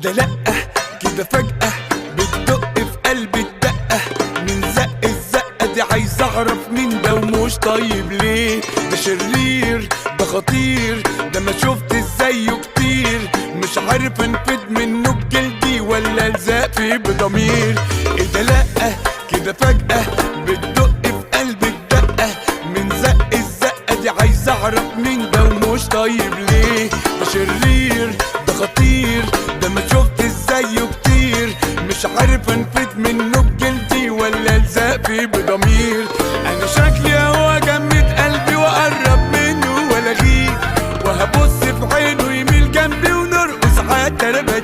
ده لأ كده فجأة بتدق في قلبي الدقة من زق الزقة دي، عايز اعرف مين ده ومش طيب ليه. ده شرير ده خطير ده ما شفت زيه كتير، مش عارف انفد منه بجلدي ولا الزق فيه بضمير. ايه ده لأ كده فجأة بتدق في قلبي الدقة من زق الزقة دي، عايز اعرف مين ده ومش طيب ليه. ده شرير ده خطير ده ما شفت زيه كتير، مش عارف انفد منه بجلدي ولا الزق فيه بضمير. انا شكلي هو جمد قلبي واقرب منه والاغيه، وهبص في عينه يميل جنبي ونرقص عالتربة